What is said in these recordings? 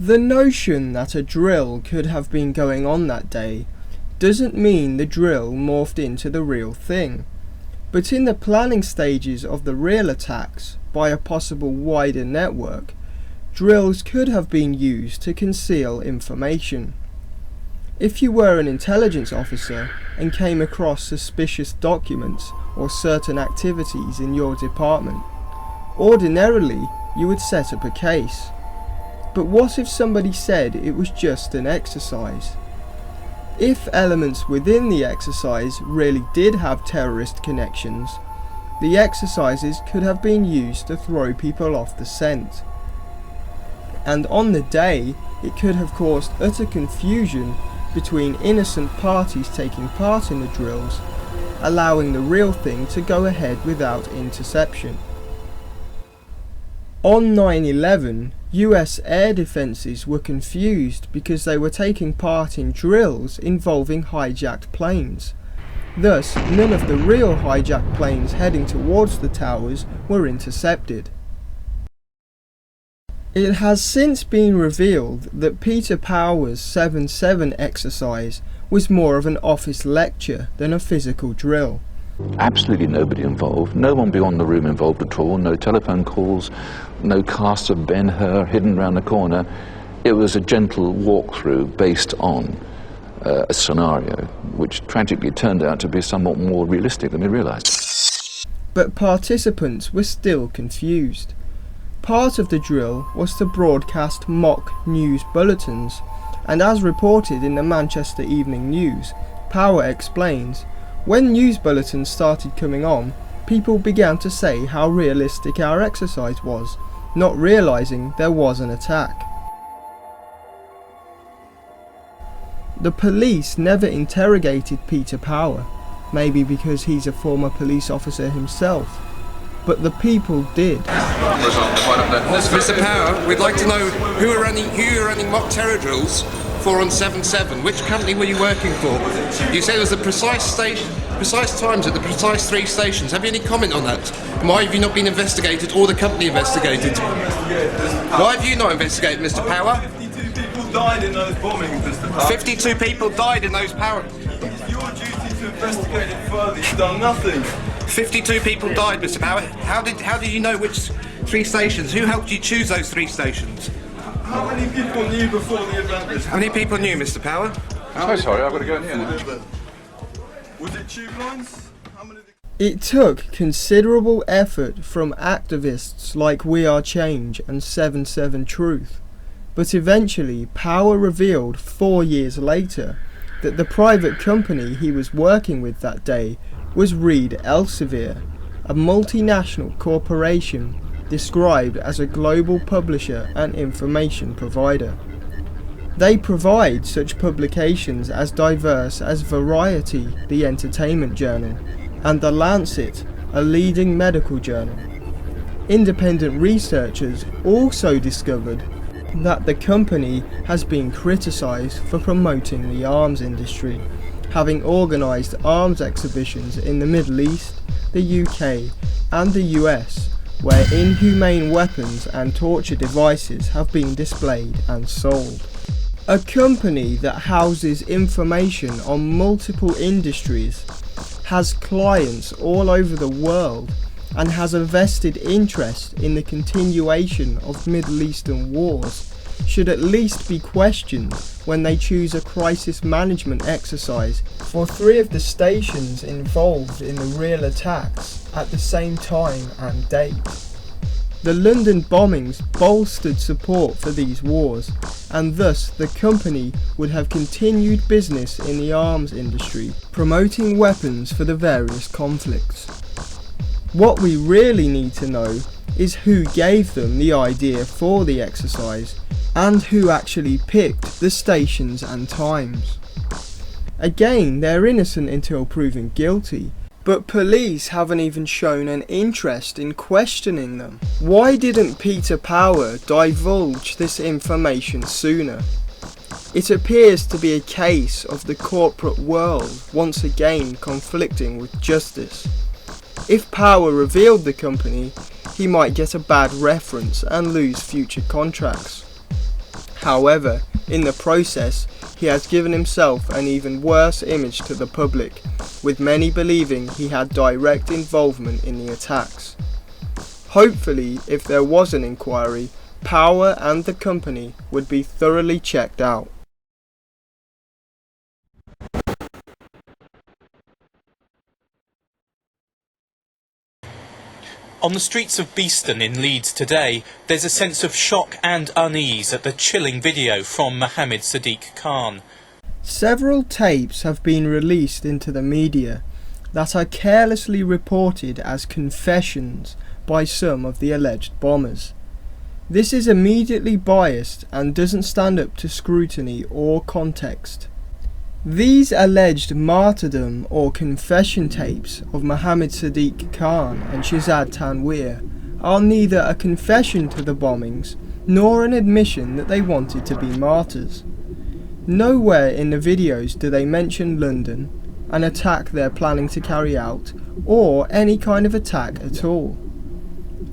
The notion that a drill could have been going on that day doesn't mean the drill morphed into the real thing, but in the planning stages of the real attacks by a possible wider network, drills could have been used to conceal information. If you were an intelligence officer and came across suspicious documents or certain activities in your department, ordinarily you would set up a case. But what if somebody said it was just an exercise? If elements within the exercise really did have terrorist connections, the exercises could have been used to throw people off the scent. And on the day, it could have caused utter confusion between innocent parties taking part in the drills, allowing the real thing to go ahead without interception. On 9/11, US air defences were confused because they were taking part in drills involving hijacked planes. Thus, none of the real hijacked planes heading towards the towers were intercepted. It has since been revealed that Peter Power's 7/7 exercise was more of an office lecture than a physical drill. Absolutely nobody involved, no one beyond the room involved at all, no telephone calls, no cast of Ben-Hur hidden round the corner. It was a gentle walkthrough based on a scenario which tragically turned out to be somewhat more realistic than we realised. But participants were still confused. Part of the drill was to broadcast mock news bulletins, and as reported in the Manchester Evening News, Power explains, when news bulletins started coming on, people began to say how realistic our exercise was, not realising there was an attack. The police never interrogated Peter Power, maybe because he's a former police officer himself, but the people did. Mr. Power, we'd like to know who you're running mock terror drills for on 7/7. Which company were you working for? You said it was the precise times at the precise 3 stations. Have you any comment on that? And why have you not been investigated or the company investigated? Why have you not investigated, Mr. Power? 52 people died in those bombings, Mr. Power. 52 people died in those power... It's your duty to investigate it further. You've done nothing. 52 people died, Mr. Power. How did you know which 3 stations? Who helped you choose those 3 stations? How many people knew before the event? How many people knew, Mr. Power? So sorry, I've got to go in here now. Was it tube lines? How many? It took considerable effort from activists like We Are Change and 7/7 Truth, but eventually Power revealed 4 years later that the private company he was working with that day was Reed Elsevier, a multinational corporation described as a global publisher and information provider. They provide such publications as diverse as Variety, the entertainment journal, and The Lancet, a leading medical journal. Independent researchers also discovered that the company has been criticised for promoting the arms industry, having organised arms exhibitions in the Middle East, the UK and the US, where inhumane weapons and torture devices have been displayed and sold. A company that houses information on multiple industries, has clients all over the world, and has a vested interest in the continuation of Middle Eastern wars, should at least be questioned when they choose a crisis management exercise for 3 of the stations involved in the real attacks at the same time and date. The London bombings bolstered support for these wars, and thus the company would have continued business in the arms industry, promoting weapons for the various conflicts. What we really need to know is who gave them the idea for the exercise, and who actually picked the stations and times. Again, they're innocent until proven guilty, but police haven't even shown an interest in questioning them. Why didn't Peter Power divulge this information sooner? It appears to be a case of the corporate world once again conflicting with justice. If Power revealed the company, he might get a bad reference and lose future contracts. However, in the process, he has given himself an even worse image to the public, with many believing he had direct involvement in the attacks. Hopefully, if there was an inquiry, Power and the company would be thoroughly checked out. On the streets of Beeston in Leeds today, there's a sense of shock and unease at the chilling video from Mohammed Sadiq Khan. Several tapes have been released into the media that are carelessly reported as confessions by some of the alleged bombers. This is immediately biased and doesn't stand up to scrutiny or context. These alleged martyrdom or confession tapes of Mohammed Sadiq Khan and Shahzad Tanweer are neither a confession to the bombings nor an admission that they wanted to be martyrs. Nowhere in the videos do they mention London, an attack they're planning to carry out, or any kind of attack at all.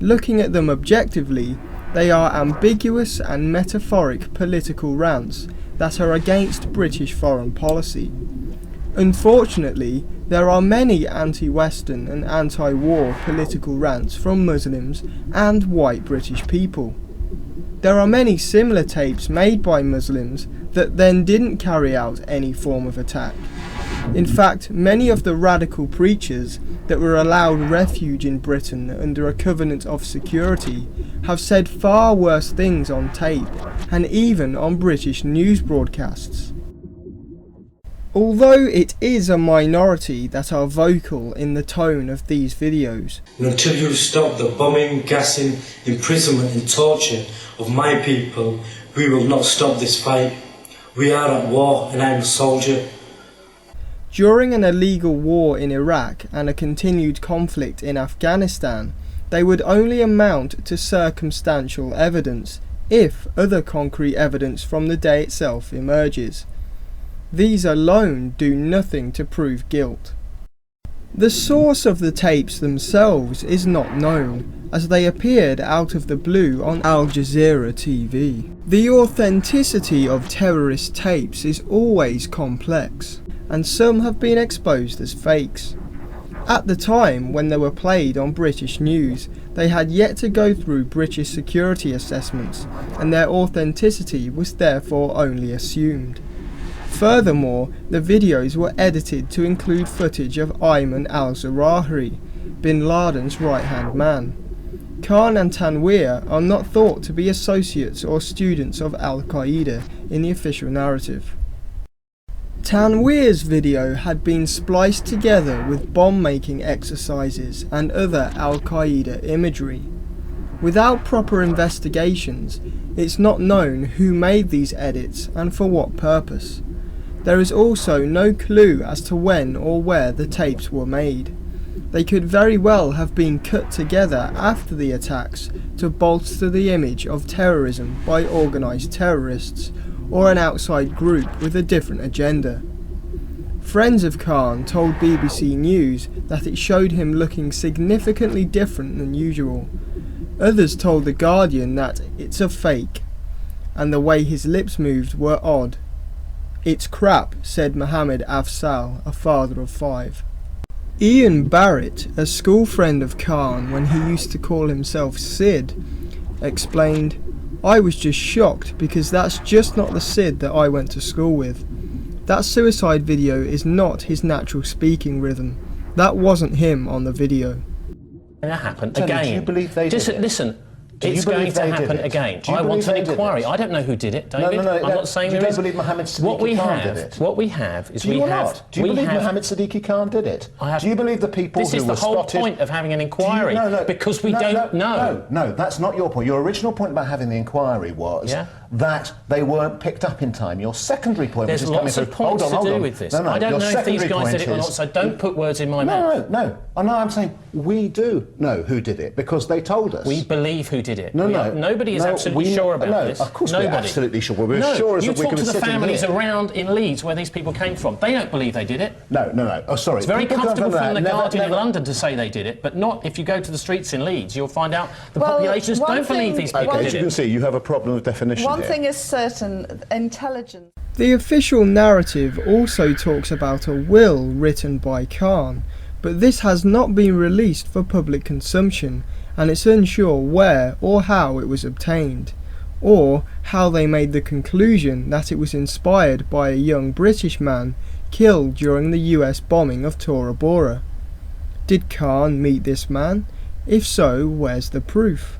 Looking at them objectively, they are ambiguous and metaphoric political rants that are against British foreign policy. Unfortunately, there are many anti-Western and anti-war political rants from Muslims and white British people. There are many similar tapes made by Muslims that then didn't carry out any form of attack. In fact, many of the radical preachers that were allowed refuge in Britain under a covenant of security have said far worse things on tape and even on British news broadcasts. Although it is a minority that are vocal in the tone of these videos. And until you stop the bombing, gassing, imprisonment and torture of my people, we will not stop this fight. We are at war and I am a soldier. During an illegal war in Iraq and a continued conflict in Afghanistan, they would only amount to circumstantial evidence if other concrete evidence from the day itself emerges. These alone do nothing to prove guilt. The source of the tapes themselves is not known, as they appeared out of the blue on Al Jazeera TV. The authenticity of terrorist tapes is always complex, and some have been exposed as fakes. At the time when they were played on British news, they had yet to go through British security assessments, and their authenticity was therefore only assumed. Furthermore, the videos were edited to include footage of Ayman al-Zawahiri, bin Laden's right-hand man. Khan and Tanweer are not thought to be associates or students of Al-Qaeda in the official narrative. Tanweer's video had been spliced together with bomb-making exercises and other Al-Qaeda imagery. Without proper investigations, it's not known who made these edits and for what purpose. There is also no clue as to when or where the tapes were made. They could very well have been cut together after the attacks to bolster the image of terrorism by organised terrorists, or an outside group with a different agenda. Friends of Khan told BBC News that it showed him looking significantly different than usual. Others told The Guardian that it's a fake, and the way his lips moved were odd. "It's crap," said Mohammed Afzal, a father of 5. Ian Barrett, a school friend of Khan when he used to call himself Sid, explained, "I was just shocked because that's just not the Sid that I went to school with. That suicide video is not his natural speaking rhythm. That wasn't him on the video." That happened Tony, again. do you believe they did it? Listen, Do you it's believe going to they happen did it? again. Do you I want believe an they did inquiry. it? I don't know who did it, David. No, I'm not saying you there don't is. believe Mohammed Sadiq What we Khan have, did it? what we have is Do you we have. not? Do you believe Mohammed Sadiq Khan did it? Do you believe the people This who is were the whole spotted? point of having an inquiry. Because we no, don't know. No, that's not your point. Your original point about having the inquiry was that they weren't picked up in time. Your secondary point, There's which is coming lots through. of points Hold to on. do with this. No, I don't your know if these secondary guys did it or point not, so don't put words in my mouth. No. I'm saying we do know who did it because they told us. We believe who did did it. No. Nobody is absolutely sure about this. Of course Nobody. we're absolutely sure. We're sure as you that we talk can to the sit in families here. around in Leeds where these people came from. They don't believe they did it. No. Oh, sorry. It's very People comfortable come from the Guardian in never- London to say they did it, but not if you go to the streets in Leeds. You'll find out the populations one don't believe thing- these people Okay, did as you it. can see, you have a problem of definition One here. thing is certain, intelligence. The official narrative also talks about a will written by Khan, but this has not been released for public consumption, and it's unsure where or how it was obtained, or how they made the conclusion that it was inspired by a young British man killed during the US bombing of Tora Bora. Did Khan meet this man? If so, where's the proof?